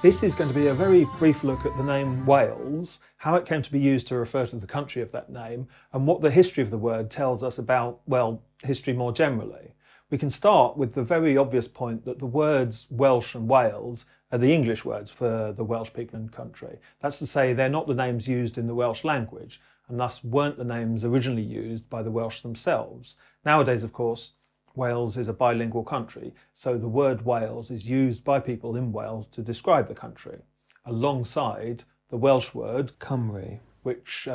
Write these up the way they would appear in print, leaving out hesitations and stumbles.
This is going to be a very brief look at the name Wales, how it came to be used to refer to the country of that name, and what the history of the word tells us about, well, history more generally. We can start with the very obvious point that the words Welsh and Wales are the English words for the Welsh people and country. That's to say, they're not the names used in the Welsh language, and thus weren't the names originally used by the Welsh themselves. Nowadays, of course, Wales is a bilingual country, so the word Wales is used by people in Wales to describe the country, alongside the Welsh word Cymru, which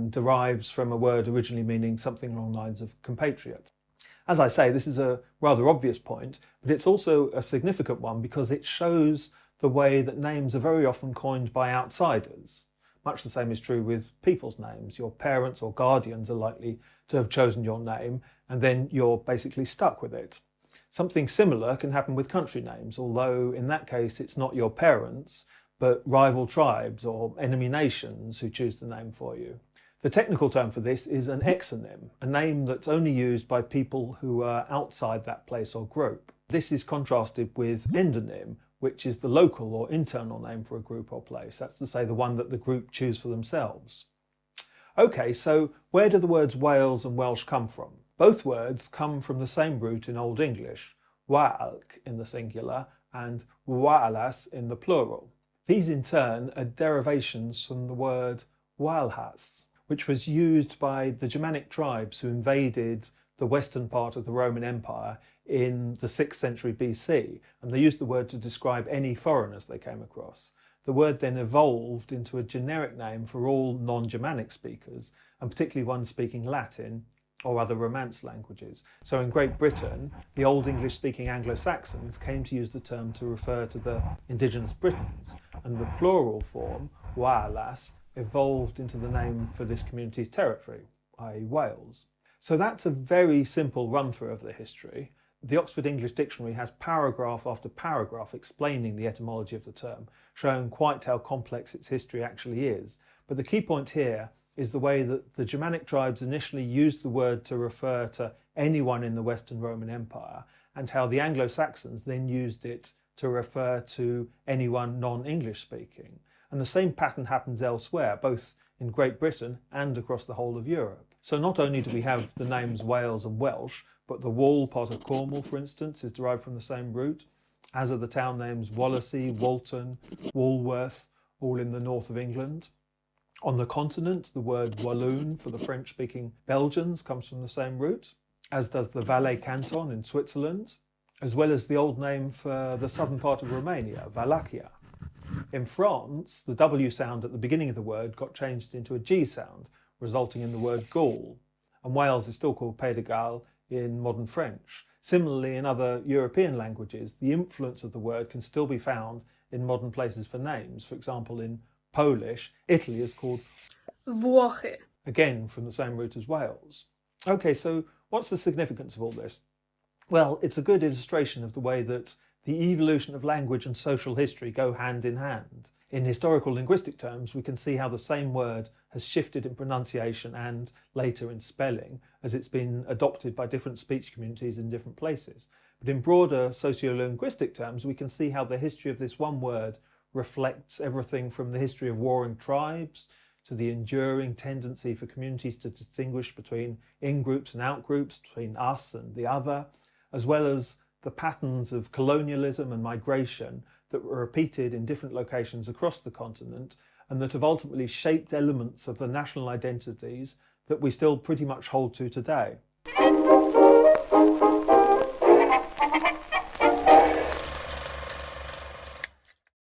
derives from a word originally meaning something along the lines of compatriot. As I say, this is a rather obvious point, but it's also a significant one because it shows the way that names are very often coined by outsiders. Much the same is true with people's names. Your parents or guardians are likely to have chosen your name, and then you're basically stuck with it. Something similar can happen with country names, although in that case it's not your parents, but rival tribes or enemy nations who choose the name for you. The technical term for this is an exonym, a name that's only used by people who are outside that place or group. This is contrasted with endonym, which is the local or internal name for a group or place. That's to say, the one that the group choose for themselves. Okay, so where do the words Wales and Welsh come from? Both words come from the same root in Old English, walc in the singular and walas in the plural. These in turn are derivations from the word walhas, which was used by the Germanic tribes who invaded the western part of the Roman Empire in the 6th century BC, and they used the word to describe any foreigners they came across. The word then evolved into a generic name for all non-Germanic speakers, and particularly ones speaking Latin or other Romance languages. So in Great Britain, the Old English-speaking Anglo-Saxons came to use the term to refer to the indigenous Britons, and the plural form, walas, evolved into the name for this community's territory, i.e. Wales. So that's a very simple run-through of the history. The Oxford English Dictionary has paragraph after paragraph explaining the etymology of the term, showing quite how complex its history actually is. But the key point here is the way that the Germanic tribes initially used the word to refer to anyone in the Western Roman Empire, and how the Anglo-Saxons then used it to refer to anyone non-English speaking. And the same pattern happens elsewhere, both in Great Britain and across the whole of Europe. So not only do we have the names Wales and Welsh, but the Wall part of Cornwall, for instance, is derived from the same root, as are the town names Wallasey, Walton, Walworth, all in the north of England. On the continent, the word Walloon for the French-speaking Belgians comes from the same root, as does the Valais canton in Switzerland, as well as the old name for the southern part of Romania, Wallachia. In France, the W sound at the beginning of the word got changed into a G sound, resulting in the word Gaul, and Wales is still called Pays de Galles in modern French. Similarly, in other European languages, the influence of the word can still be found in modern places for names. For example, in Polish, Italy is called Włochy, again from the same root as Wales. Okay, so what's the significance of all this? Well, it's a good illustration of the way that the evolution of language and social history go hand in hand. In historical linguistic terms, we can see how the same word has shifted in pronunciation and later in spelling as it's been adopted by different speech communities in different places. But in broader sociolinguistic terms, we can see how the history of this one word reflects everything from the history of warring tribes to the enduring tendency for communities to distinguish between in-groups and out-groups, between us and the other, as well as the patterns of colonialism and migration that were repeated in different locations across the continent and that have ultimately shaped elements of the national identities that we still pretty much hold to today.